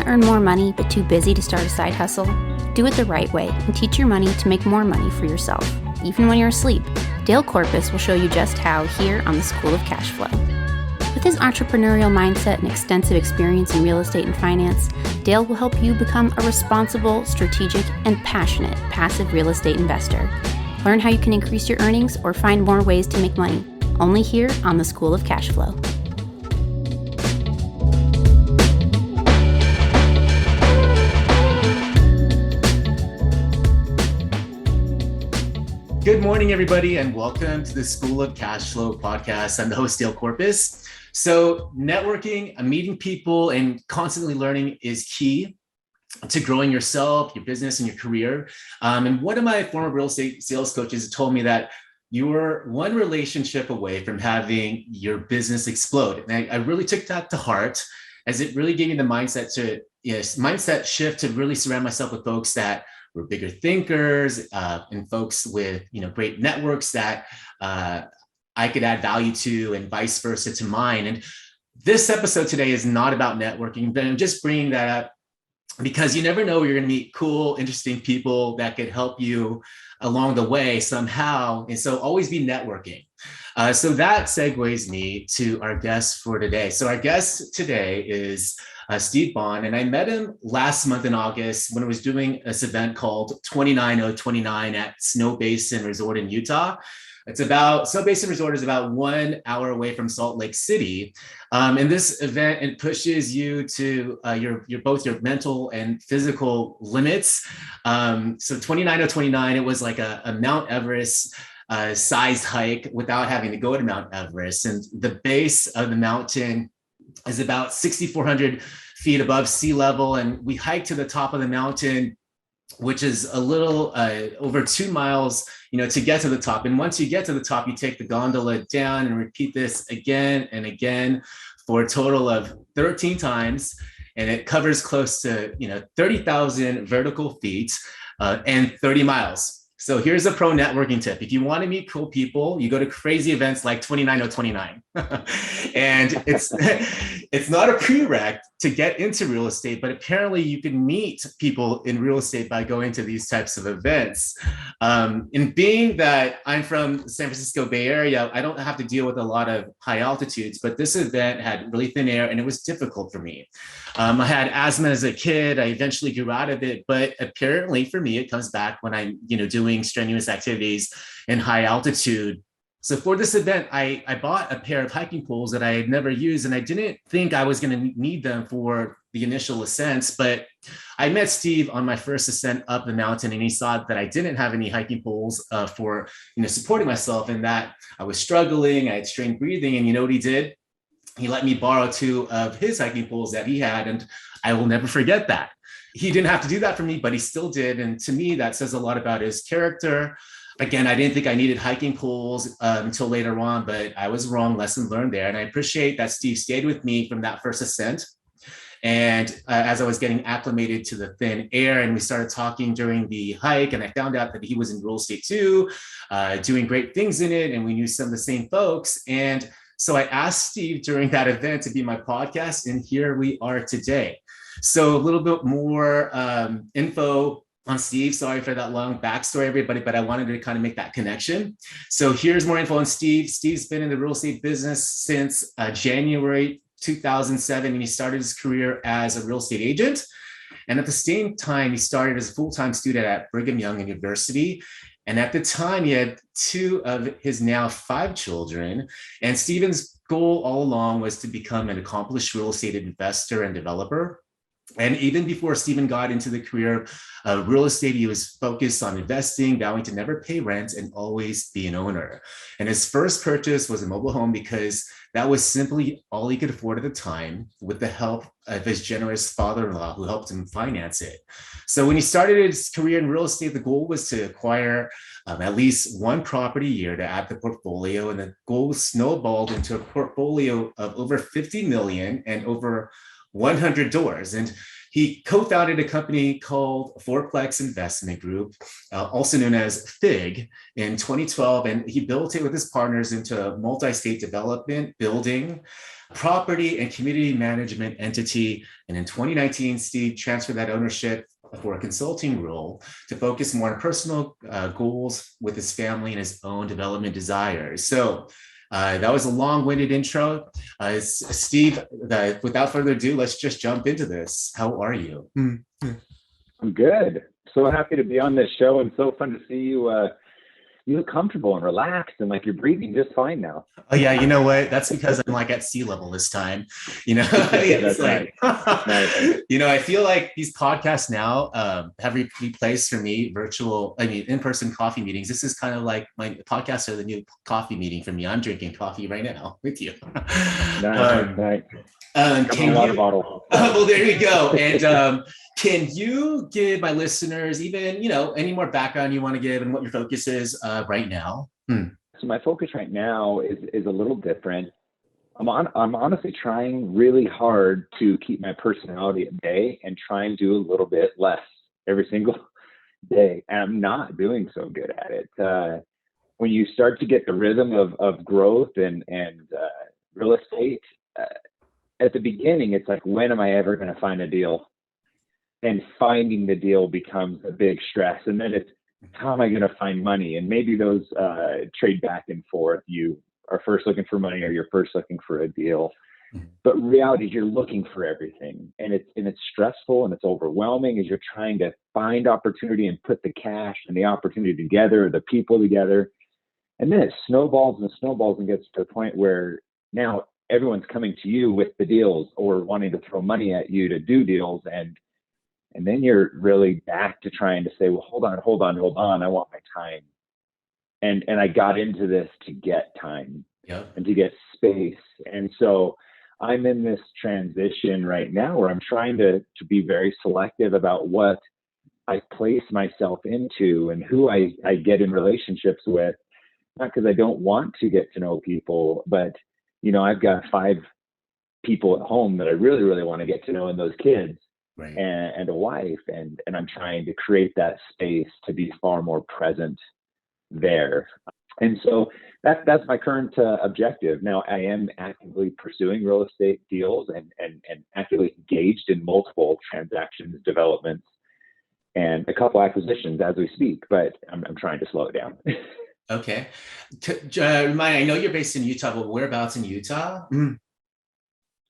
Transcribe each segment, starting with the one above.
earn more money but too busy to start a side hustle? Do it the right way and teach your money to make more money for yourself, even when you're asleep. Dale Corpus will show you just how here on the School of Cash Flow. With his entrepreneurial mindset and extensive experience in real estate and finance, Dale will help you become a responsible, strategic, and passionate passive real estate investor. Learn how you can increase your earnings or find more ways to make money, only here on the School of Cash Flow. Good morning, everybody, and welcome to the School of Cash Flow podcast. I'm the host, Dale Corpus. So networking, meeting people, and constantly learning is key to growing yourself, your business, and your career. And one of my former real estate sales coaches told me that you're one relationship away from having your business explode. And I really took that to heart, as it really gave me the mindset shift to really surround myself with folks that were bigger thinkers and folks with great networks that I could add value to, and vice versa to mine. And this episode today is not about networking, but I'm just bringing that up because you never know, you're going to meet cool, interesting people that could help you along the way somehow. And so always be networking. So that segues me to our guest for today. So our guest today is Steve Bond, and I met him last month in August when I was doing this event called 29029 at Snow Basin Resort in Utah. Snow Basin Resort is about 1 hour away from Salt Lake City. And this event, it pushes you to both your mental and physical limits. So 29029, it was like a Mount Everest sized hike without having to go to Mount Everest. And the base of the mountain is about 6,400 feet above sea level. And we hiked to the top of the mountain, which is a little over 2 miles, to get to the top. And once you get to the top, you take the gondola down and repeat this again and again for a total of 13 times. And it covers close to, 30,000 vertical feet and 30 miles. So here's a pro networking tip. If you want to meet cool people, you go to crazy events like 29029. And it's not a prereq to get into real estate, but apparently you can meet people in real estate by going to these types of events. And being that I'm from the San Francisco Bay Area, I don't have to deal with a lot of high altitudes, but this event had really thin air and it was difficult for me. I had asthma as a kid. I eventually grew out of it, but apparently for me, it comes back when I'm, doing strenuous activities in high altitude. So for this event, I bought a pair of hiking poles that I had never used, and I didn't think I was going to need them for the initial ascents, but I met Steve on my first ascent up the mountain, and he saw that I didn't have any hiking poles for supporting myself, and that I was struggling. I had strained breathing, and you know what he did? He let me borrow 2 of his hiking poles that he had, and I will never forget that. He didn't have to do that for me, but he still did. And to me, that says a lot about his character. Again, I didn't think I needed hiking poles until later on, but I was wrong. Lesson learned there. And I appreciate that Steve stayed with me from that first ascent. And as I was getting acclimated to the thin air, and we started talking during the hike, and I found out that he was in real estate too, doing great things in it. And we knew some of the same folks. And so I asked Steve during that event to be my podcast, and here we are today. So a little bit more info on Steve. Sorry for that long backstory, everybody, but I wanted to kind of make that connection. So here's more info on Steve. Steve's been in the real estate business since January 2007, and he started his career as a real estate agent. And at the same time, he started as a full-time student at Brigham Young University. And at the time, he had 2 of his now 5 children. And Steven's goal all along was to become an accomplished real estate investor and developer. And even before Stephen got into the career of real estate, he was focused on investing, vowing to never pay rent and always be an owner. And his first purchase was a mobile home because that was simply all he could afford at the time, with the help of his generous father-in-law who helped him finance it. So when he started his career in real estate, the goal was to acquire at least 1 property a year to add to the portfolio. And the goal snowballed into a portfolio of over 50 million and over 100 doors. And He co-founded a company called Fourplex Investment Group, also known as FIG, in 2012, and he built it with his partners into a multi-state development, building, property, and community management entity. And in 2019, Steve transferred that ownership for a consulting role to focus more on personal goals with his family and his own development desires. So that was a long-winded intro. Steve, without further ado, let's just jump into this. How are you? I'm good. So happy to be on this show, and so fun to see you. You look comfortable and relaxed, and like you're breathing just fine now. Oh yeah, you know what? That's because I'm like at sea level this time. That's like, nice. I feel like these podcasts now have replaced for me in-person coffee meetings. This is kind of like my podcasts are the new coffee meeting for me. I'm drinking coffee right now with you. Nice. Can you? Bottle. Well, there you go. And can you give my listeners even, any more background you want to give and what your focus is right now? So my focus right now is a little different. I'm honestly trying really hard to keep my personality at bay and try and do a little bit less every single day. And I'm not doing so good at it. When you start to get the rhythm of growth and real estate, at the beginning, it's like, when am I ever going to find a deal? And finding the deal becomes a big stress. And then it's, how am I going to find money? And maybe those trade back and forth. You are first looking for money, or you're first looking for a deal. But reality is, you're looking for everything, and it's stressful and it's overwhelming as you're trying to find opportunity and put the cash and the opportunity together, the people together. And then it snowballs and gets to a point where now everyone's coming to you with the deals or wanting to throw money at you to do deals. And then you're really back to trying to say, well, hold on. I want my time. And I got into this to get time and to get space. And so I'm in this transition right now where I'm trying to be very selective about what I place myself into and who I get in relationships with. Not because I don't want to get to know people, but I've got 5 people at home that I really, really want to get to know, and those kids. Right. And a wife, and I'm trying to create that space to be far more present there. And so that's my current objective. Now, I am actively pursuing real estate deals and actively engaged in multiple transactions, developments, and a couple acquisitions as we speak, but I'm trying to slow it down. Okay. I know you're based in Utah, but whereabouts in Utah?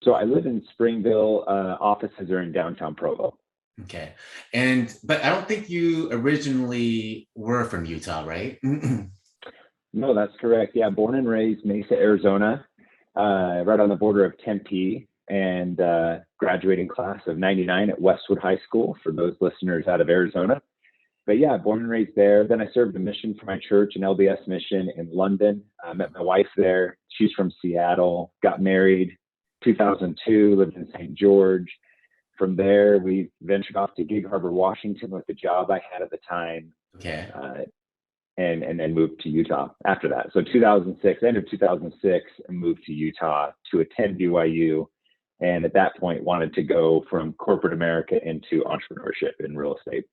So I live in Springville. Offices are in downtown Provo. Okay. But I don't think you originally were from Utah, right? No, that's correct. Yeah, born and raised Mesa, Arizona, right on the border of Tempe, and graduating class of 99 at Westwood High School for those listeners out of Arizona. But yeah, born and raised there. Then I served a mission for my church, an LDS mission in London. I met my wife there. She's from Seattle, got married 2002, lived in St. George. From there, we ventured off to Gig Harbor, Washington with the job I had at the time. Okay. And then moved to Utah after that. So 2006, end of 2006, I moved to Utah to attend BYU. And at that point, wanted to go from corporate America into entrepreneurship in real estate.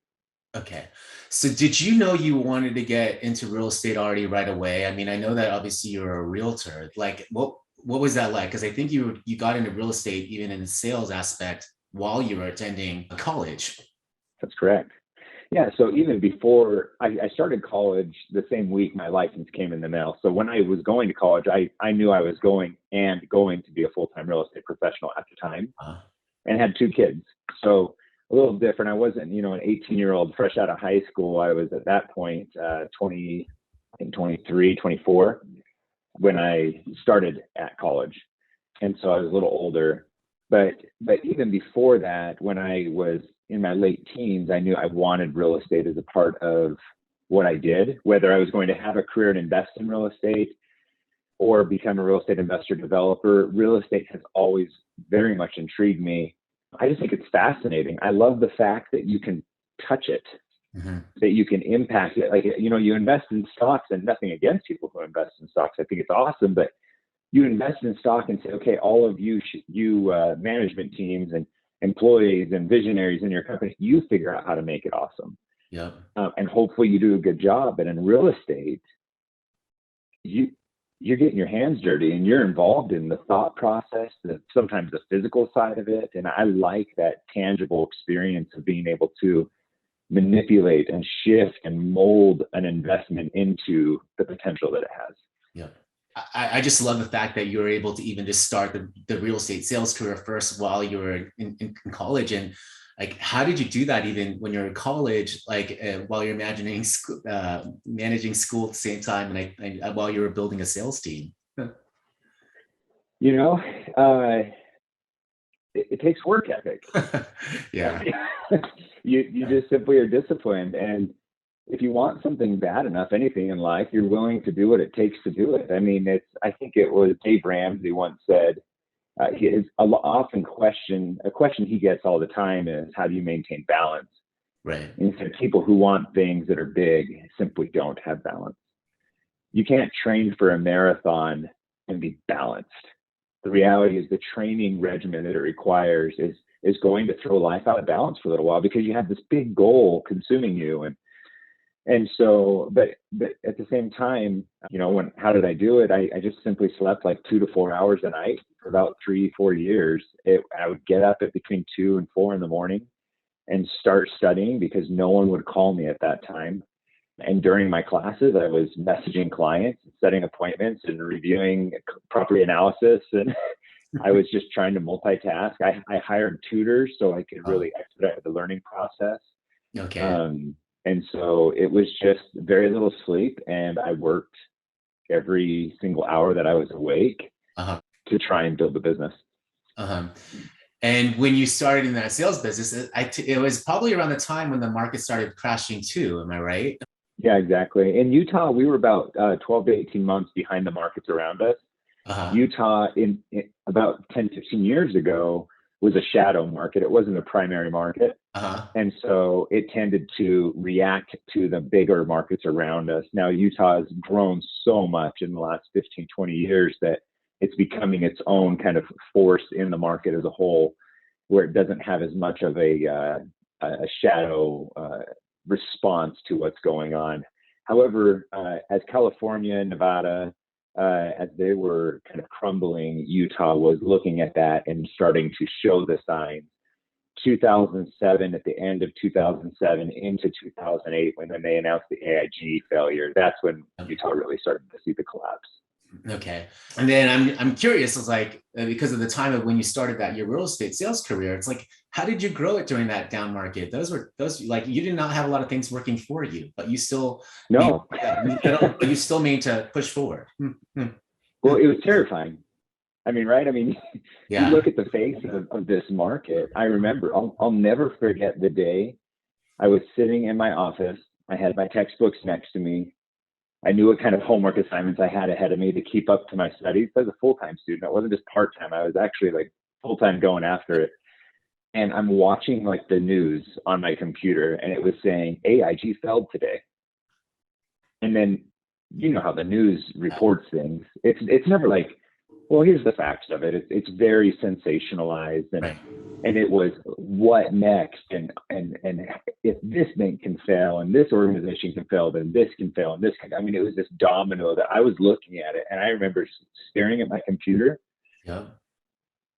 Okay. So did you know you wanted to get into real estate already right away? I mean, I know that obviously you're a realtor. Like, what was that like? Because I think you got into real estate even in the sales aspect while you were attending college. That's correct. Yeah. So even before I started college, the same week my license came in the mail. So when I was going to college, I knew I was going to be a full-time real estate professional at the time, and had 2 kids. So a little different. I wasn't, an 18-year-old fresh out of high school. I was at that point 23, 24 when I started at college. And so I was a little older. But even before that, when I was in my late teens, I knew I wanted real estate as a part of what I did, whether I was going to have a career and invest in real estate or become a real estate investor developer. Real estate has always very much intrigued me. I just think it's fascinating. I love the fact that you can touch it, that you can impact it. Like, you invest in stocks, and nothing against people who invest in stocks. I think it's awesome, but you invest in stock and say, okay, all of you management teams and employees and visionaries in your company. You figure out how to make it awesome. Yeah. And hopefully you do a good job. But in real estate, you're getting your hands dirty and you're involved in the thought process, sometimes the physical side of it. And I like that tangible experience of being able to manipulate and shift and mold an investment into the potential that it has. Yeah. I just love the fact that you were able to even just start the real estate sales career first while you were in college. And like, how did you do that even when you're in college, like while you're managing school at the same time, and while you were building a sales team? You know, it takes work ethic. Yeah. You just simply are disciplined. And if you want something bad enough, anything in life, you're willing to do what it takes to do it. I mean, I think it was Dave Ramsey once said, a question he gets all the time is, how do you maintain balance? Right. And he said, people who want things that are big simply don't have balance. You can't train for a marathon and be balanced. The reality is the training regimen that it requires is going to throw life out of balance for a little while, because you have this big goal consuming you. And so, but at the same time, you know, how did I do it? I just simply slept like 2 to 4 hours a night for about 3-4 years. I would get up at between 2 and 4 in the morning and start studying, because no one would call me at that time. And during my classes, I was messaging clients, setting appointments, and reviewing property analysis. And I was just trying to multitask. I hired tutors so I could really expedite the learning process. Okay. And so it was just very little sleep, and I worked every single hour that I was awake to try and build the business. And when you started in that sales business, it was probably around the time when the market started crashing too. Am I right? Yeah, exactly. In Utah, we were about 12 to 18 months behind the markets around us. Utah, in about 10, 15 years ago, was a shadow market. It wasn't a primary market. And so it tended to react to the bigger markets around us. Now, Utah has grown so much in the last 15, 20 years that it's becoming its own kind of force in the market as a whole, where it doesn't have as much of a shadow response to what's going on. However, as California and Nevada, as they were kind of crumbling, Utah was looking at that and starting to show the signs. 2007, at the end of 2007 into 2008, when then they announced the AIG failure, that's when Utah really started to see the collapse. Okay. And then I'm curious, it's like, because of the time of when you started your real estate sales career, it's like, how did you grow it during that down market? Those like, you did not have a lot of things working for you, but you still, you still made to push forward. Well, it was terrifying. I mean, right? I mean, yeah. You look at the face of this market. I remember, I'll never forget the day I was sitting in my office. I had my textbooks next to me. I knew what kind of homework assignments I had ahead of me to keep up to my studies. I was a full-time student. I wasn't just part-time. I was actually like full-time going after it. And I'm watching like the news on my computer, and it was saying AIG fell today. And then, you know how the news reports things. It's never like, well, here's the facts of it. It's very sensationalized, and it was what next, and if this thing can fail and this organization can fail, then this can fail and this can. I mean, it was this domino that I was looking at it, and I remember staring at my computer,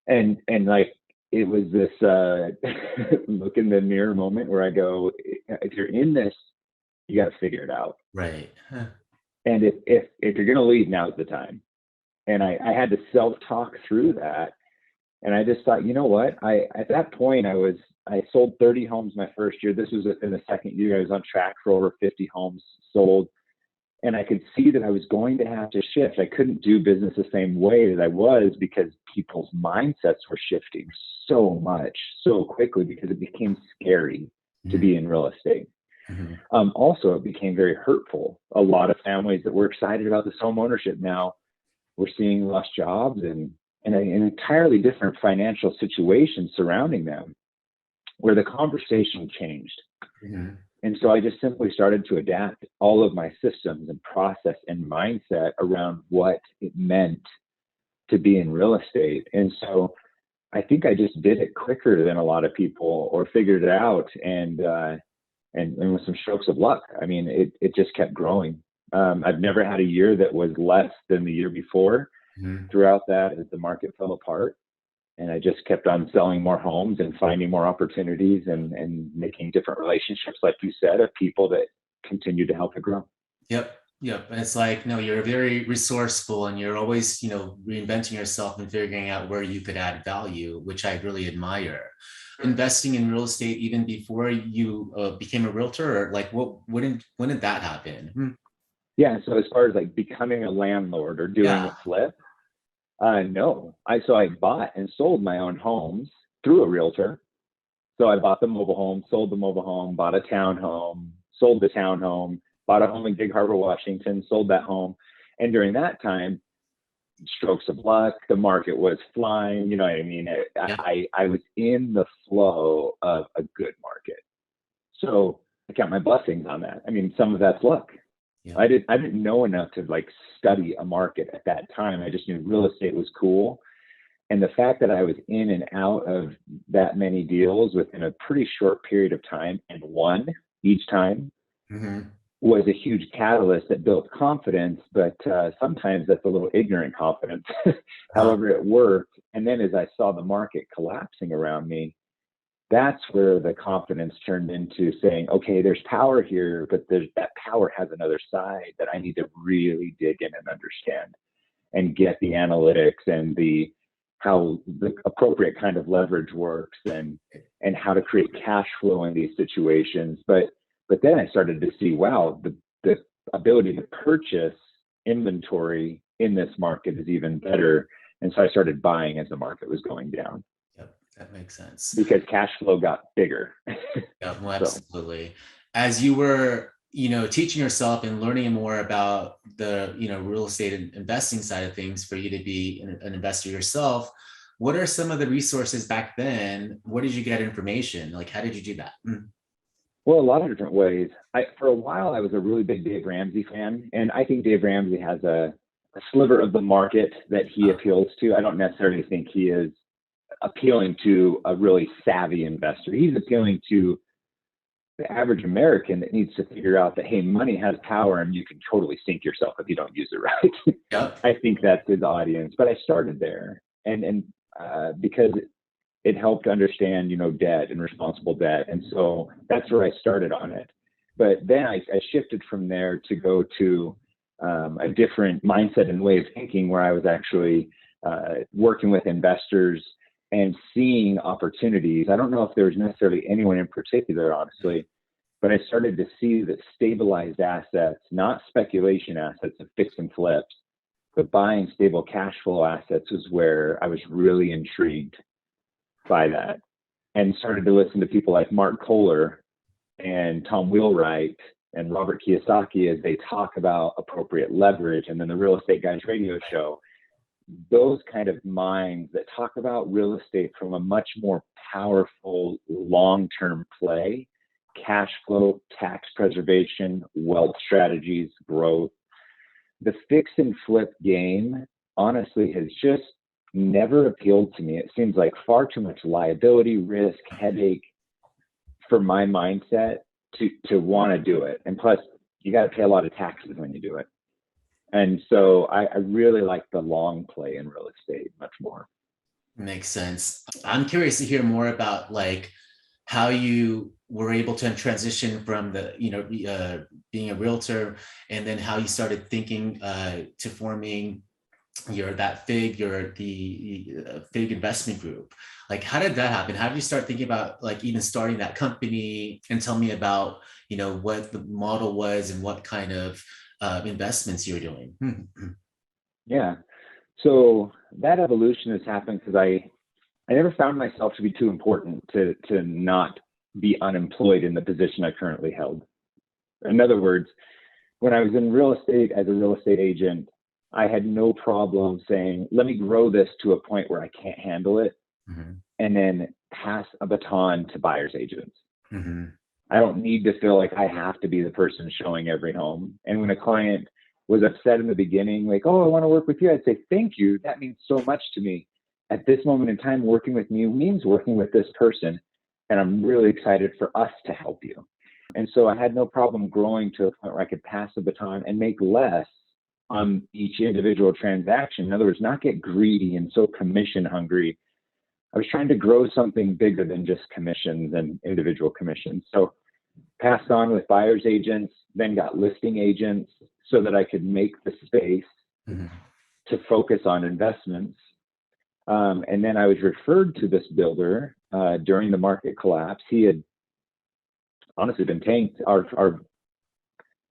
and like it was this look in the mirror moment where I go, if you're in this, you got to figure it out, right? And if you're gonna leave, now's the time. And I had to self-talk through that. And I just thought, you know what? At that point, I sold 30 homes my first year. This was in the second year. I was on track for over 50 homes sold. And I could see that I was going to have to shift. I couldn't do business the same way that I was, because people's mindsets were shifting so much, so quickly, because it became scary to be in real estate. Also, it became very hurtful. A lot of families that were excited about this home ownership now, we're seeing lost jobs and an entirely different financial situation surrounding them, where the conversation changed. And so I just simply started to adapt all of my systems and process and mindset around what it meant to be in real estate. And so I think I just did it quicker than a lot of people, or figured it out, and with some strokes of luck. I mean, it just kept growing. I've never had a year that was less than the year before. Mhm. Throughout that, as the market fell apart, and I just kept on selling more homes and finding more opportunities, and making different relationships, like you said, of people that continue to help it grow. Yep. Yep. And it's like, no, you're very resourceful and you're always, reinventing yourself and figuring out where you could add value, which I really admire. Investing in real estate even before you became a realtor, or like when did that happen? Yeah. So as far as like becoming a landlord or doing Yeah. a flip, no. I bought and sold my own homes through a realtor. So I bought the mobile home, sold the mobile home, bought a townhome, sold the townhome, bought a home in Gig Harbor, Washington, sold that home. And during that time, strokes of luck, the market was flying. You know what I mean? Yeah. I was in the flow of a good market. So I count my blessings on that. I mean, some of that's luck. Yeah. I didn't know enough to like study a market at that time. I just knew real estate was cool. And the fact that I was in and out of that many deals within a pretty short period of time and won each time Mhm. was a huge catalyst that built confidence. But sometimes that's a little ignorant confidence. However, it worked. And then as I saw the market collapsing around me, that's where the confidence turned into saying, okay, there's power here, but that power has another side that I need to really dig in and understand, and get the analytics and how the appropriate kind of leverage works, and how to create cash flow in these situations. But then I started to see, wow, the ability to purchase inventory in this market is even better. And so I started buying as the market was going down, Yep. That makes sense. because cash flow got bigger. Yeah, well, So, absolutely. As you were, teaching yourself and learning more about the, real estate and investing side of things for you to be an investor yourself, what are some of the resources back then? Where did you get information? Like, how did you do that? well, a lot of different ways. For a while, I was a really big Dave Ramsey fan, and I think Dave Ramsey has a sliver of the market that he appeals to. I don't necessarily think he is appealing to a really savvy investor. He's appealing to the average American that needs to figure out that, hey, money has power and you can totally sink yourself if you don't use it right. Yep. I think that's his audience. But I started there, and because it helped understand, debt and responsible debt. And so that's where I started on it. But then I shifted from there to go to a different mindset and way of thinking, where I was actually working with investors and seeing opportunities. I don't know if there was necessarily anyone in particular, honestly, but I started to see that stabilized assets, not speculation assets of fix and flips, but buying stable cash flow assets, was where I was really intrigued by that, and started to listen to people like Mark Kohler and Tom Wheelwright and Robert Kiyosaki as they talk about appropriate leverage, and then the Real Estate Guys radio show. Those kind of minds that talk about real estate from a much more powerful long-term play, cash flow, tax preservation, wealth strategies, growth. The fix and flip game, honestly, has just never appealed to me. It seems like far too much liability, risk, headache for my mindset to want to do it. And plus, you got to pay a lot of taxes when you do it. And so I really like the long play in real estate much more. Makes sense. I'm curious to hear more about like how you were able to transition from the, being a realtor, and then how you started thinking to forming the FIG investment group. Like, how did that happen? How did you start thinking about like even starting that company? And tell me about, what the model was and what kind of investments you were doing. Yeah. So that evolution has happened because I never found myself to be too important to not be unemployed in the position I currently held. In other words, when I was in real estate as a real estate agent, I had no problem saying, let me grow this to a point where I can't handle it, and then pass a baton to buyer's agents. I don't need to feel like I have to be the person showing every home. And when a client was upset in the beginning, like, oh, I want to work with you, I'd say, thank you. That means so much to me. at this moment in time, working with you means working with this person. And I'm really excited for us to help you. And so I had no problem growing to a point where I could pass the baton and make less on each individual transaction. In other words, not get greedy and so commission hungry. I was trying to grow something bigger than just commissions and individual commissions. So passed on with buyer's agents, then got listing agents so that I could make the space to focus on investments. And then I was referred to this builder during the market collapse. He had honestly been tanked. Our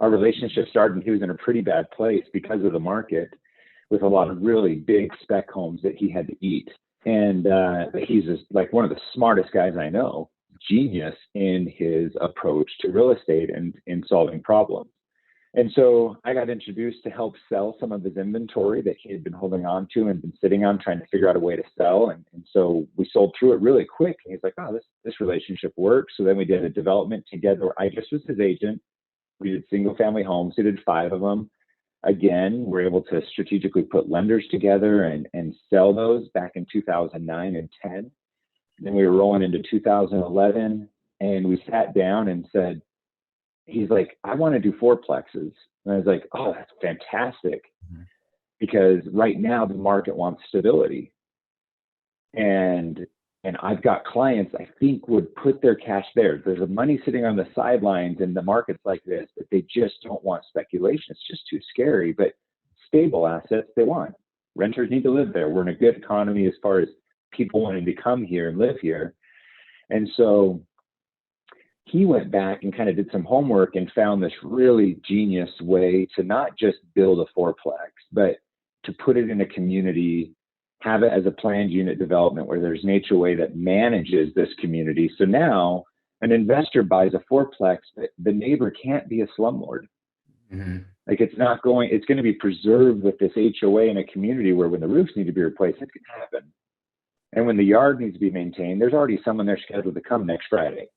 relationship started, and he was in a pretty bad place because of the market, with a lot of really big spec homes that he had to eat. And he's just like one of the smartest guys I know, genius in his approach to real estate and in solving problems. And so I got introduced to help sell some of his inventory that he had been holding on to and been sitting on, trying to figure out a way to sell. And so we sold through it really quick. And he's like, oh, this relationship works. So then we did a development together. I just was his agent. We did single family homes. We did 5 of them. Again, we're able to strategically put lenders together and sell those back in 2009 and 10. Then we were rolling into 2011, and we sat down and said, he's like, I want to do 4plexes. And I was like, oh, that's fantastic. Because right now the market wants stability. And I've got clients I think would put their cash there. There's a money sitting on the sidelines in the markets like this, but they just don't want speculation. It's just too scary. But stable assets they want. Renters need to live there. We're in a good economy as far as people wanting to come here and live here. And so he went back and kind of did some homework and found this really genius way to not just build a 4plex, but to put it in a community, have it as a planned unit development where there's an HOA that manages this community. So now an investor buys a 4plex, but the neighbor can't be a slumlord. Like it's going to be preserved with this HOA in a community where when the roofs need to be replaced, it can happen. And when the yard needs to be maintained, there's already someone there scheduled to come next Friday.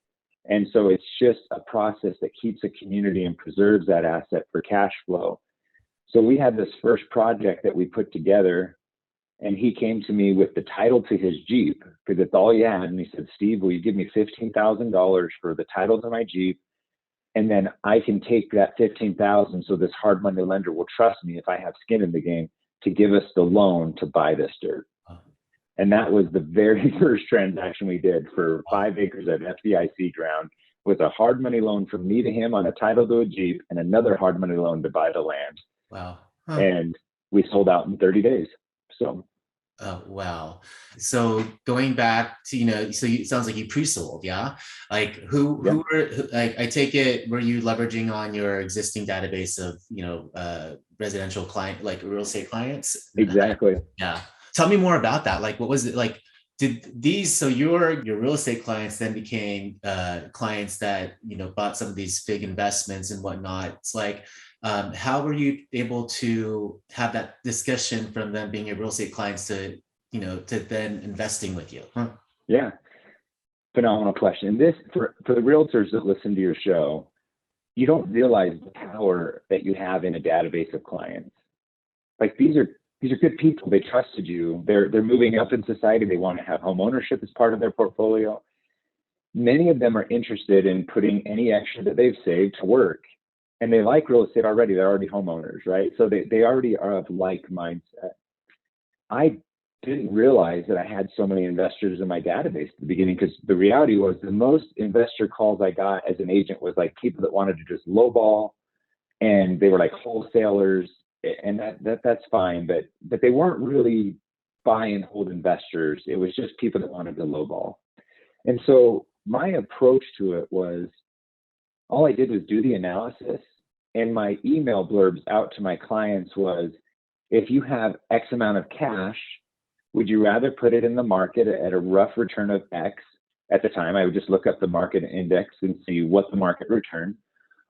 And so it's just a process that keeps a community and preserves that asset for cash flow. So we had this first project that we put together, and he came to me with the title to his Jeep because that's all he had. And he said, Steve, will you give me $15,000 for the title to my Jeep? And then I can take that $15,000 so this hard money lender will trust me if I have skin in the game to give us the loan to buy this dirt. And that was the very first transaction we did for 5 acres of FDIC ground with a hard money loan from me to him on a title to a Jeep and another hard money loan to buy the land. Wow. And we sold out in 30 days. So. Oh, wow. So going back to, so it sounds like you pre-sold, yeah? Like who I take it, were you leveraging on your existing database of, residential client, like real estate clients? Exactly. Yeah. Tell me more about that. Like, what was it like? So your real estate clients then became clients that, bought some of these big investments and whatnot. It's like, how were you able to have that discussion from them being your real estate clients to then investing with you? Huh? Yeah. Phenomenal question. This, for the realtors that listen to your show, you don't realize the power that you have in a database of clients. Like these are good people. They trusted you. They're moving up in society. They want to have home ownership as part of their portfolio. Many of them are interested in putting any extra that they've saved to work. And they like real estate already. They're already homeowners, right? So they already are of like mindset. I didn't realize that I had so many investors in my database at the beginning, because the reality was the most investor calls I got as an agent was like people that wanted to just lowball, and they were like wholesalers. And that's fine, but they weren't really buy and hold investors. It was just people that wanted to lowball. And so my approach to it was, all I did was do the analysis, and my email blurbs out to my clients was, if you have X amount of cash, would you rather put it in the market at a rough return of X? At the time, I would just look up the market index and see what the market returned,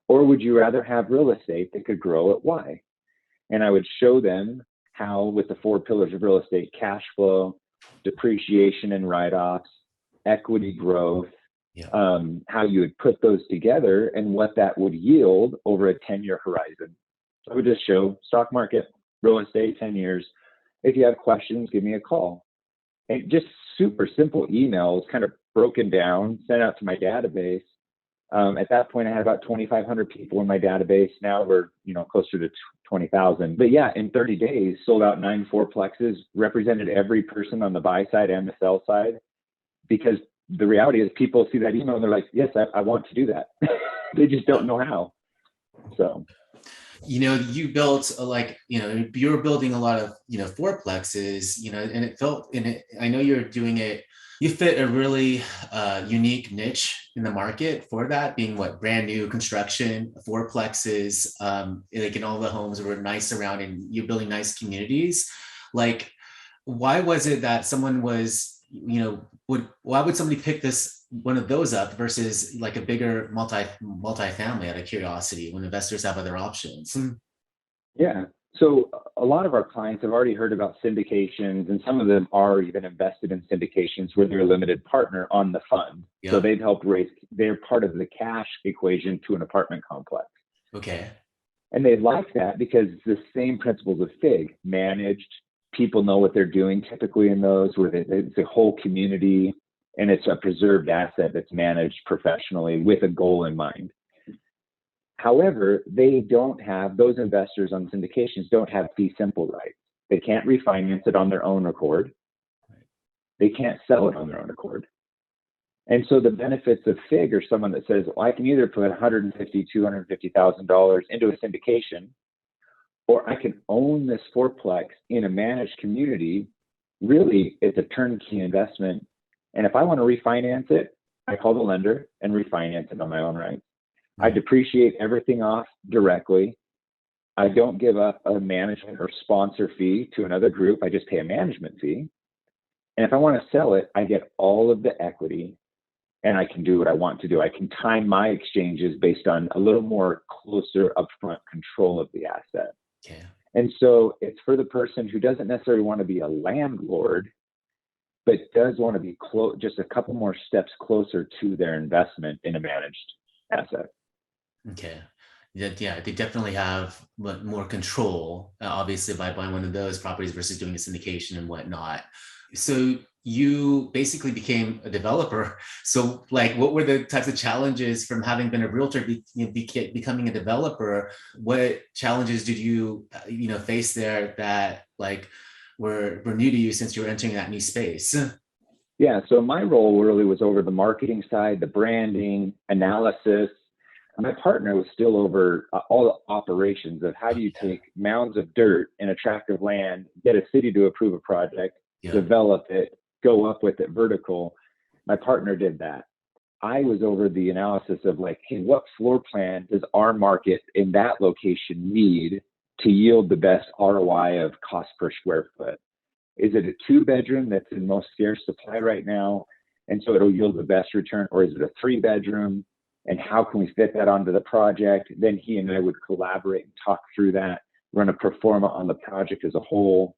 or would you rather have real estate that could grow at Y? And I would show them how, with the 4 pillars of real estate, cash flow, depreciation and write-offs, equity growth, how you would put those together and what that would yield over a 10-year horizon. So I would just show stock market, real estate, 10 years. If you have questions, give me a call. and just super simple emails, kind of broken down, sent out to my database. At that point, I had about 2,500 people in my database. Now we're, closer to 20,000. But yeah, in 30 days, sold out 9 fourplexes, represented every person on the buy side and the sell side. Because the reality is, people see that email and they're like, yes, I want to do that. They just don't know how. So. You built you were building a lot of, fourplexes, and it felt in it. I know you're doing it. You fit a really unique niche in the market for that, being brand new construction, fourplexes, and all the homes were nice around, and you're building nice communities. Like, why was it that someone was, why would somebody pick one of those up versus like a bigger multi-family out of curiosity when investors have other options? Yeah. So a lot of our clients have already heard about syndications, and some of them are even invested in syndications where they're a limited partner on the fund. Yeah. So they've helped they're part of the cash equation to an apartment complex. Okay. And they like that because it's the same principles of FIG, managed. People know what they're doing typically in those, where it's a whole community and it's a preserved asset that's managed professionally with a goal in mind. However, those investors on syndications don't have fee simple rights. They can't refinance it on their own accord. They can't sell it on their own accord. And so the benefits of FIG are someone that says, well, I can either put $150,000, $250,000 into a syndication, or I can own this fourplex in a managed community. Really, it's a turnkey investment. And if I want to refinance it, I call the lender and refinance it on my own right. I depreciate everything off directly. I don't give up a management or sponsor fee to another group. I just pay a management fee. And if I want to sell it, I get all of the equity and I can do what I want to do. I can time my exchanges based on a little more closer upfront control of the asset. Okay. And so it's for the person who doesn't necessarily want to be a landlord, but does want to be just a couple more steps closer to their investment in a managed asset. Okay. Yeah, they definitely have more control, obviously, by buying one of those properties versus doing a syndication and whatnot. So you basically became a developer. So what were the types of challenges from having been a realtor becoming a developer? What challenges did you face there that were new to you since you were entering that new space? Yeah, so my role really was over the marketing side, the branding, analysis. My partner was still over all the operations of how do you take mounds of dirt in a tract of land, get a city to approve a project, develop it, go up with it vertical. My partner did that. I was over the analysis of hey, what floor plan does our market in that location need to yield the best ROI of cost per square foot? Is it a 2-bedroom that's in most scarce supply right now, and so it'll yield the best return? Or is it a 3-bedroom? And how can we fit that onto the project? Then he and I would collaborate and talk through that, run a pro forma on the project as a whole,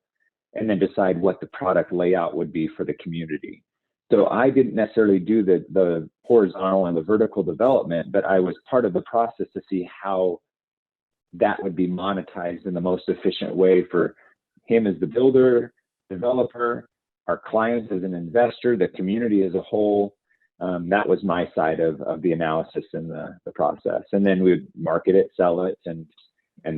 and then decide what the product layout would be for the community. So I didn't necessarily do the horizontal and the vertical development, but I was part of the process to see how that would be monetized in the most efficient way for him as the builder, developer, our clients as an investor, the community as a whole. That was my side of the analysis and the process. And then we would market it, sell it, and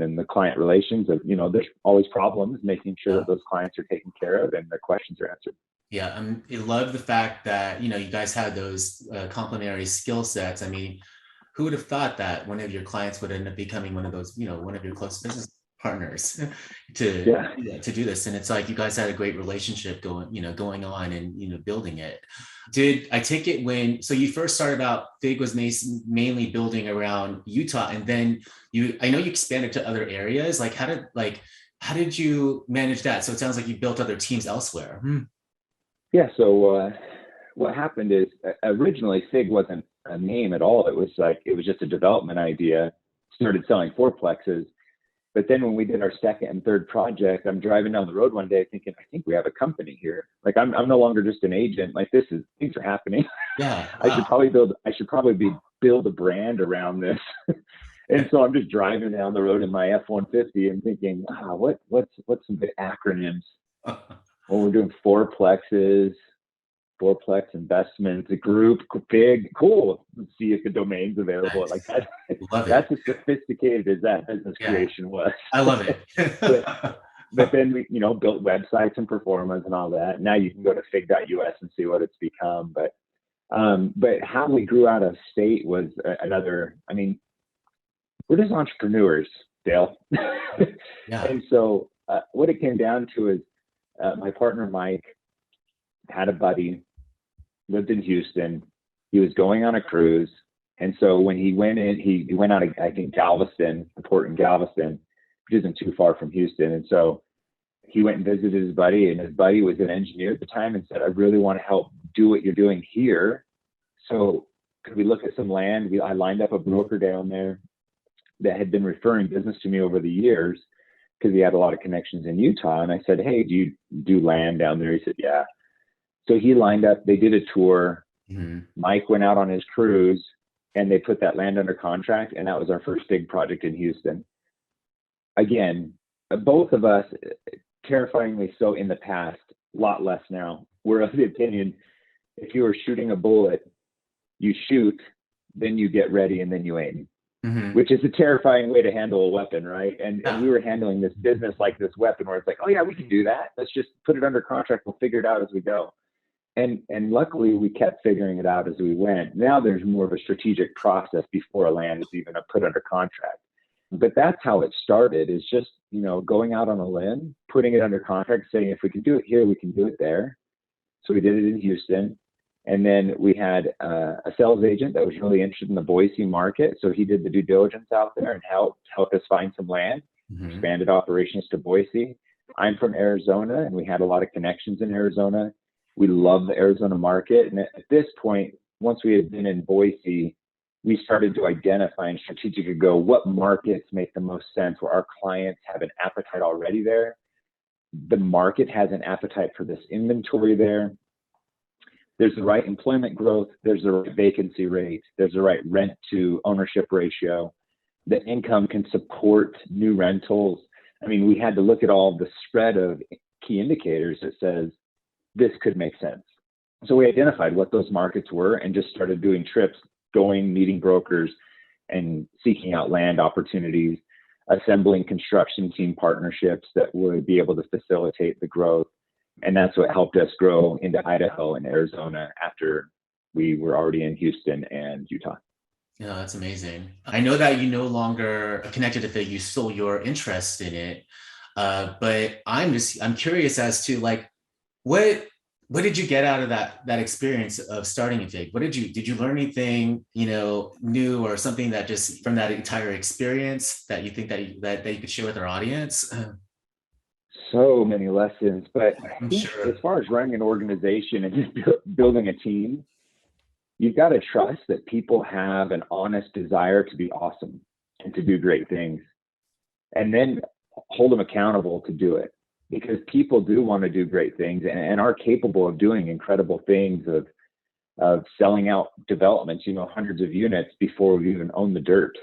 then the client relations of, there's always problems, making sure that those clients are taken care of and their questions are answered. Yeah, I love the fact that, you guys had those complementary skill sets. I mean, who would have thought that one of your clients would end up becoming one of those, one of your close business partners to do this? And it's you guys had a great relationship going on and building it. Did I take it so you first started out, FIG was mainly building around Utah, and then I know you expanded to other areas. How did you manage that? So it sounds like you built other teams elsewhere. Yeah. So what happened is originally FIG wasn't a name at all. It was just a development idea. Started selling fourplexes. But then when we did our second and third project, I'm driving down the road one day thinking, I think we have a company here. I'm no longer just an agent. Things are happening. Yeah. Wow. I should probably build a brand around this. And so I'm just driving down the road in my F-150 and thinking, what's some big acronyms? Well, we're doing fourplexes, fourplex investments, a group, big, cool. Let's see if the domain's available. Like Nice. that, Love it. that's as sophisticated as that business Yeah, creation was. I love it. But then we, built websites and performance and all that. Now you can go to fig.us and see what it's become. But how we grew out of state was another. I mean, we're just entrepreneurs, Dale. Yeah. And so what it came down to is my partner Mike had a buddy, lived in Houston. He was going on a cruise. And so when he went in, he went out of, I think, Galveston, a port in Galveston, which isn't too far from Houston. And so he went and visited his buddy, and his buddy was an engineer at the time and said, I really want to help do what you're doing here. So could we look at some land? I lined up a broker down there that had been referring business to me over the years because he had a lot of connections in Utah. And I said, hey, do you do land down there? He said, yeah. So he lined up, they did a tour. Mm-hmm. Mike went out on his cruise and they put that land under contract. And that was our first big project in Houston. Again, both of us, terrifyingly so in the past, a lot less now. We're of the opinion, if you are shooting a bullet, you shoot, then you get ready, and then you aim. Mm-hmm. Which is a terrifying way to handle a weapon, right? And we were handling this business like this weapon where it's like, oh yeah, we can do that. Let's just put it under contract. We'll figure it out as we go. And luckily we kept figuring it out as we went. Now there's more of a strategic process before a land is even put under contract. But that's how it started, is just, going out on a limb, putting it under contract, saying if we can do it here, we can do it there. So we did it in Houston. And then we had a sales agent that was really interested in the Boise market. So he did the due diligence out there and helped us find some land, expanded operations to Boise. I'm from Arizona, and we had a lot of connections in Arizona. We love the Arizona market. And at this point, once we had been in Boise, we started to identify and strategically go, what markets make the most sense where our clients have an appetite already there. The market has an appetite for this inventory there. There's the right employment growth. There's the right vacancy rate. There's the right rent to ownership ratio. The income can support new rentals. I mean, we had to look at all the spread of key indicators that says this could make sense. So we identified what those markets were and just started doing trips, going, meeting brokers, and seeking out land opportunities, assembling construction team partnerships that would be able to facilitate the growth. And that's what helped us grow into Idaho and Arizona after we were already in Houston and Utah. Yeah, that's amazing. I know that you no longer are connected to Fig, you still your interest in it. But I'm curious as to what did you get out of that experience of starting a Fig? Did you learn anything, new or something that just from that entire experience that you think that you could share with our audience? So many lessons, but I'm sure. as far as running an organization and just building a team, you've got to trust that people have an honest desire to be awesome and to do great things, and then hold them accountable to do it, because people do want to do great things and are capable of doing incredible things of selling out developments, hundreds of units before we even own the dirt.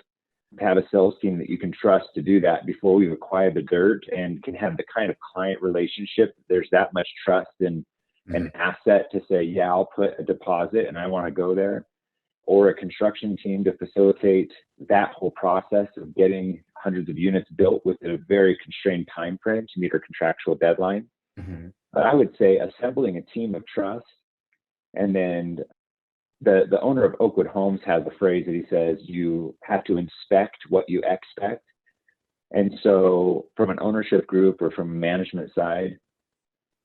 Have a sales team that you can trust to do that before we've acquired the dirt, and can have the kind of client relationship. There's that much trust and an asset to say, yeah, I'll put a deposit and I want to go there, or a construction team to facilitate that whole process of getting hundreds of units built within a very constrained time frame to meet our contractual deadline. But I would say assembling a team of trust. And then the owner of Oakwood Homes has a phrase that he says, you have to inspect what you expect. And so from an ownership group or from a management side,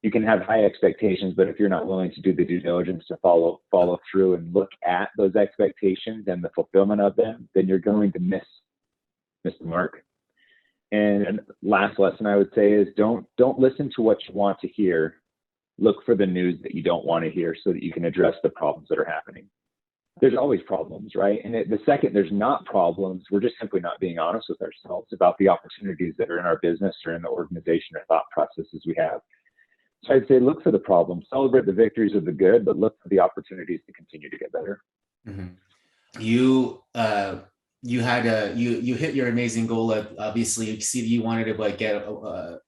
you can have high expectations, but if you're not willing to do the due diligence to follow through and look at those expectations and the fulfillment of them, then you're going to miss the mark. And last lesson I would say is don't listen to what you want to hear. Look for the news that you don't want to hear so that you can address the problems that are happening. There's always problems, right? And the second there's not problems, we're just simply not being honest with ourselves about the opportunities that are in our business or in the organization or thought processes we have. So I'd say look for the problems, celebrate the victories of the good, but look for the opportunities to continue to get better. You you hit your amazing goal of, obviously you see you wanted to like get a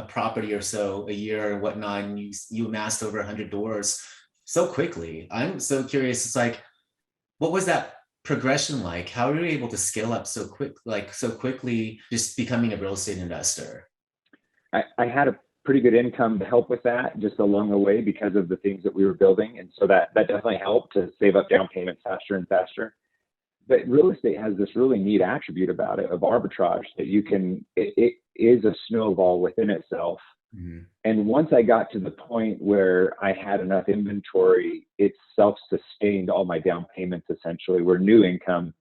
property or so a year or whatnot, and you amassed over 100 doors so quickly. I'm so curious. It's like, what was that progression like? How were you able to scale up so quickly, just becoming a real estate investor? I had a pretty good income to help with that just along the way because of the things that we were building. And so that definitely helped to save up down payments faster and faster. But real estate has this really neat attribute about it of arbitrage that it is a snowball within itself. Mm-hmm. And once I got to the point where I had enough inventory, it self-sustained all my down payments essentially, where new income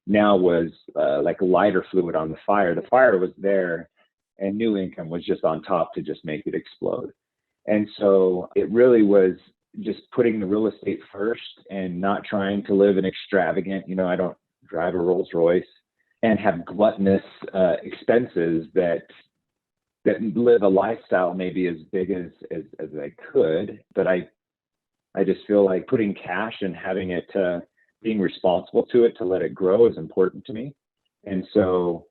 now was like lighter fluid on the fire. The fire was there and new income was just on top to just make it explode. And so it really was just putting the real estate first and not trying to live an extravagant, I don't drive a Rolls Royce and have gluttonous expenses that live a lifestyle maybe as big as I could. But I just feel like putting cash and having it, being responsible to it, to let it grow is important to me. And so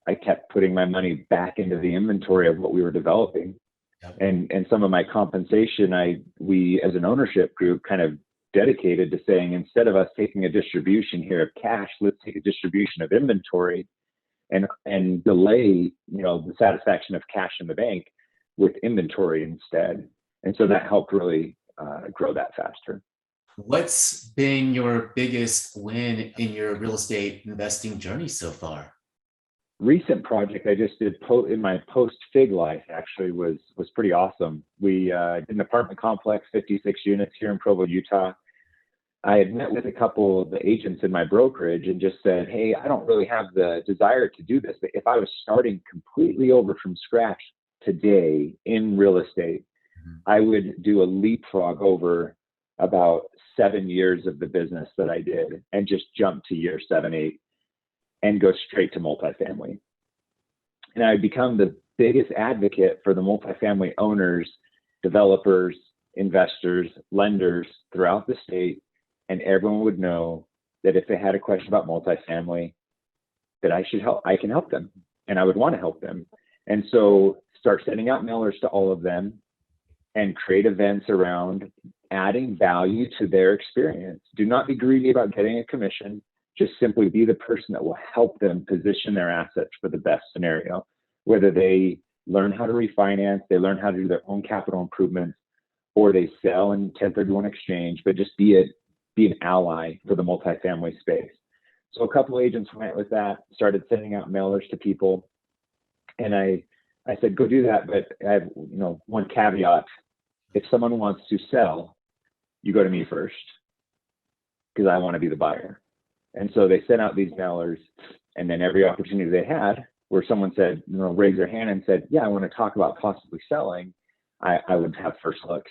I kept putting my money back into the inventory of what we were developing. Yep. And some of my compensation, we as an ownership group kind of dedicated to saying, instead of us taking a distribution here of cash, let's take a distribution of inventory and delay, the satisfaction of cash in the bank with inventory instead. And so that helped really grow that faster. What's been your biggest win in your real estate investing journey so far? Recent project I just did in my post-FIG life actually was pretty awesome. We did an apartment complex, 56 units here in Provo, Utah. I had met with a couple of the agents in my brokerage and just said, hey, I don't really have the desire to do this, but if I was starting completely over from scratch today in real estate, I would do a leapfrog over about 7 years of the business that I did and just jump to year 7, 8. And go straight to multifamily. And I become the biggest advocate for the multifamily owners, developers, investors, lenders throughout the state. And everyone would know that if they had a question about multifamily, that I can help them. And I would want to help them. And so start sending out mailers to all of them and create events around adding value to their experience. Do not be greedy about getting a commission. Just simply be the person that will help them position their assets for the best scenario, whether they learn how to refinance, they learn how to do their own capital improvements, or they sell in 1031 exchange, but just be an ally for the multifamily space. So a couple of agents went with that, started sending out mailers to people. And I said, go do that. But I have, one caveat. If someone wants to sell, you go to me first because I want to be the buyer. And so they sent out these mailers, and then every opportunity they had where someone said, raised their hand and said, yeah, I want to talk about possibly selling, I would have first looks.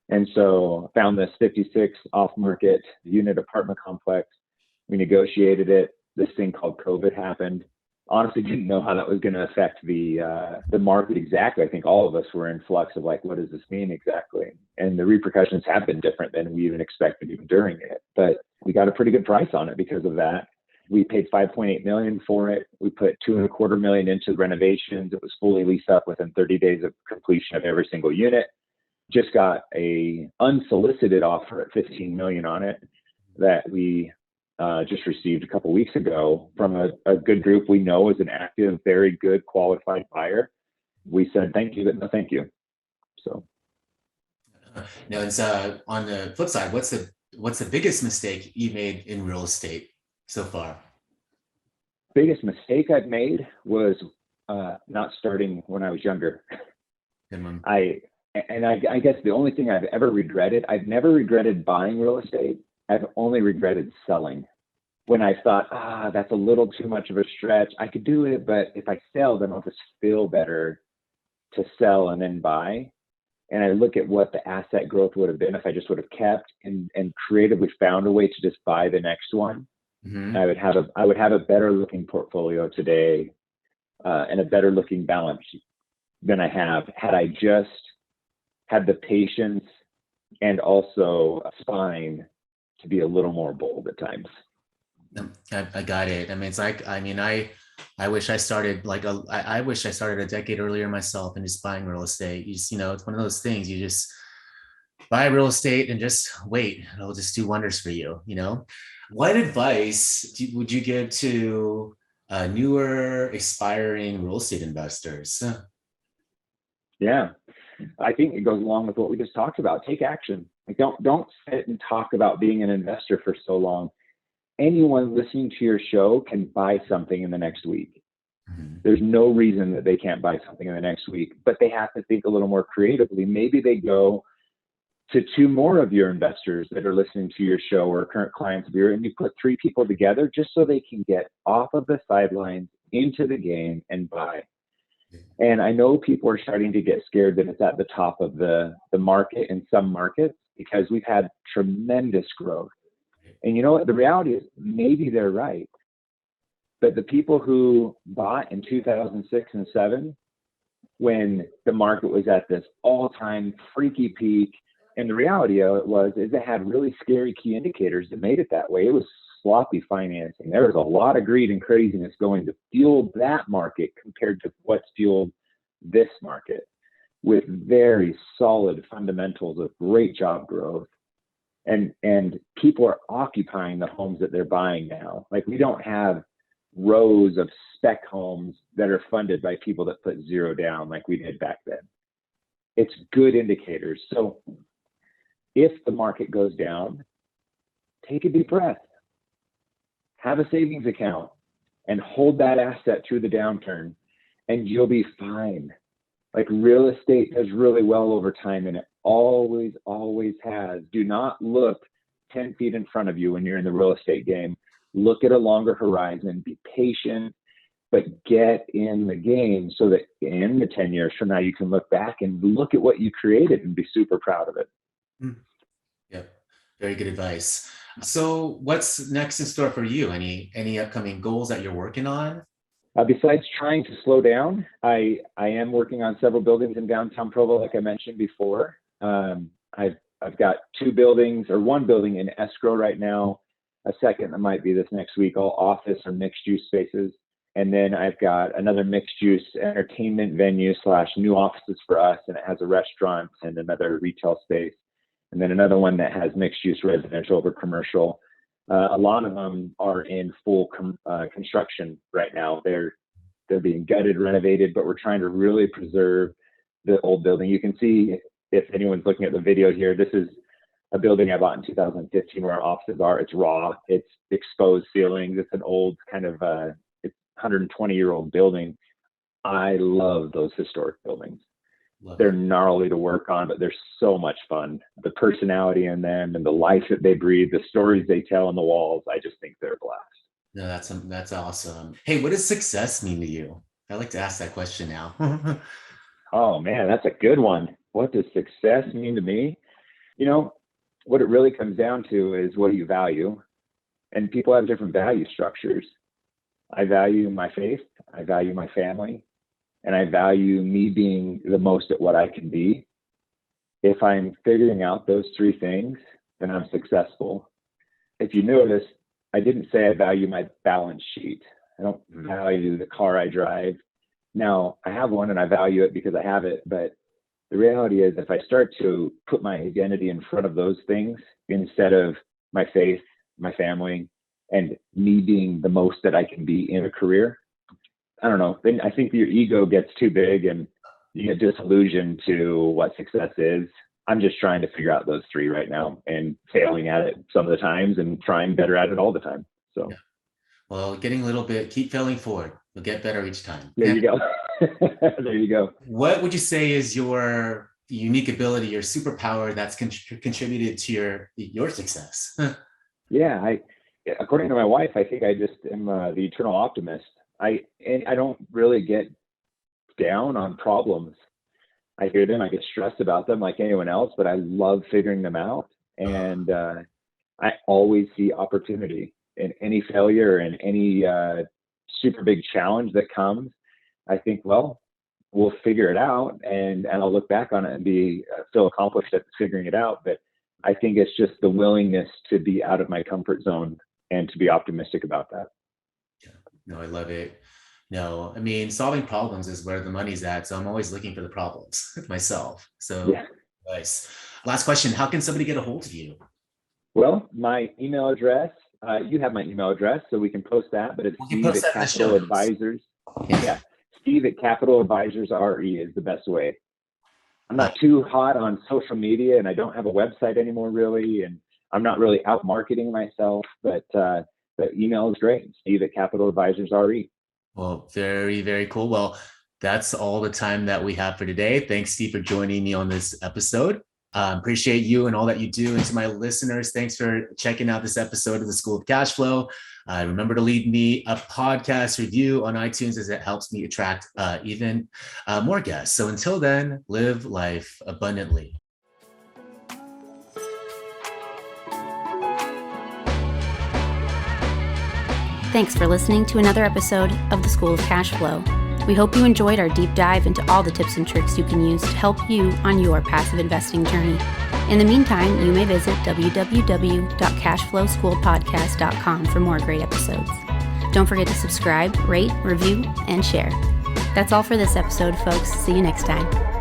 And so found this 56 off-market unit apartment complex. We negotiated it. This thing called COVID happened. Honestly, didn't know how that was going to affect the market exactly. I think all of us were in flux of like, what does this mean exactly? And the repercussions have been different than we even expected even during it. But we got a pretty good price on it because of that. We paid $5.8 million for it. We put $2.25 million into renovations. It was fully leased up within 30 days of completion of every single unit. Just got a unsolicited offer at $15 million on it that we just received a couple weeks ago from a good group we know is an active, very good, qualified buyer. We said thank you, but no thank you. So now it's on the flip side, what's the biggest mistake you made in real estate so far? Biggest mistake I've made was not starting when I was younger. Good one. I guess the only thing I've ever regretted, I've never regretted buying real estate. I've only regretted selling. When I thought, that's a little too much of a stretch. I could do it, but if I sell, then I'll just feel better to sell and then buy. And I look at what the asset growth would have been if I just would have kept and creatively found a way to just buy the next one. Mm-hmm. I would have a better looking portfolio today and a better looking balance sheet than I have had I just had the patience and also a spine to be a little more bold at times. I got it. I mean, it's like, I mean, I wish I started I wish I started a decade earlier myself and just buying real estate. You just, it's one of those things. You just buy real estate and just wait. It'll just do wonders for you. What advice would you give to newer, aspiring real estate investors? Yeah, I think it goes along with what we just talked about. Take action. Like don't sit and talk about being an investor for so long. Anyone listening to your show can buy something in the next week. Mm-hmm. There's no reason that they can't buy something in the next week, but they have to think a little more creatively. Maybe they go to two more of your investors that are listening to your show or current clients of yours, and you put three people together just so they can get off of the sidelines into the game and buy. And I know people are starting to get scared that it's at the top of the market in some markets because we've had tremendous growth. And you know what? The reality is maybe they're right. But the people who bought in 2006 and 7, when the market was at this all-time freaky peak, and the reality of it is it had really scary key indicators that made it that way. It was sloppy financing. There was a lot of greed and craziness going to fuel that market compared to what's fueled this market with very solid fundamentals of great job growth. And people are occupying the homes that they're buying now. Like we don't have rows of spec homes that are funded by people that put zero down like we did back then. It's good indicators. So if the market goes down, take a deep breath, have a savings account, and hold that asset through the downturn, and you'll be fine. Like real estate does really well over time, and it always, always has. Do not look 10 feet in front of you when you're in the real estate game. Look at a longer horizon, be patient, but get in the game so that in the 10 years from now, you can look back and look at what you created and be super proud of it. Yep. Very good advice. So what's next in store for you? Any upcoming goals that you're working on? Besides trying to slow down, I am working on several buildings in downtown Provo, like I mentioned before. I've got two buildings, or one building in escrow right now, a second that might be this next week, all office or mixed use spaces. And then I've got another mixed use entertainment venue / new offices for us, and it has a restaurant and another retail space. And then another one that has mixed use residential over commercial. A lot of them are in full construction right now. They're being gutted, renovated, but we're trying to really preserve the old building. You can see, if anyone's looking at the video here, this is a building I bought in 2015 where our offices are. It's raw, it's exposed ceilings. It's an old kind of, it's 120-year-old building. I love those historic buildings. They're gnarly to work on, but they're so much fun. The personality in them and the life that they breathe, the stories they tell on the walls, I just think they're a blast. No, that's awesome. Hey, what does success mean to you? I like to ask that question now. Oh man, that's a good one. What does success mean to me? You know, what it really comes down to is what do you value? And people have different value structures. I value my faith, I value my family, and I value me being the most at what I can be. If I'm figuring out those three things, then I'm successful. If you notice, I didn't say I value my balance sheet. I don't value the car I drive. Now, I have one and I value it because I have it, but the reality is if I start to put my identity in front of those things instead of my faith, my family, and me being the most that I can be in a career, I don't know, then I think your ego gets too big and you get disillusioned to what success is. I'm just trying to figure out those three right now and failing at it some of the times and trying better at it all the time. So, yeah. Well, getting a little bit, keep failing forward. You'll get better each time. There you go. There you go. What would you say is your unique ability, your superpower that's contributed to your success? Yeah, according to my wife, I think I just am the eternal optimist. I don't really get down on problems. I hear them, I get stressed about them like anyone else, but I love figuring them out. And I always see opportunity in any failure and any super big challenge that comes. I think, well, we'll figure it out, and I'll look back on it and feel accomplished at figuring it out. But I think it's just the willingness to be out of my comfort zone and to be optimistic about that. Yeah. No, I love it. No, I mean, solving problems is where the money's at. So I'm always looking for the problems myself. So Yeah. nice. Last question. How can somebody get a hold of you? Well, my email address, you have my email address, so we can post that, but it's Steve at Capital Advisors. Yeah. Steve at Capital Advisors RE is the best way. I'm not too hot on social media, and I don't have a website anymore really, and I'm not really out marketing myself, but email is great. Steve at Capital Advisors RE. Well, very, very cool. Well, that's all the time that we have for today. Thanks, Steve, for joining me on this episode. Appreciate you and all that you do. And to my listeners, thanks for checking out this episode of the School of Cash Flow. Remember to leave me a podcast review on iTunes, as it helps me attract even more guests. So until then, live life abundantly. Thanks for listening to another episode of the School of Cash Flow. We hope you enjoyed our deep dive into all the tips and tricks you can use to help you on your passive investing journey. In the meantime, you may visit www.cashflowschoolpodcast.com for more great episodes. Don't forget to subscribe, rate, review, and share. That's all for this episode, folks. See you next time.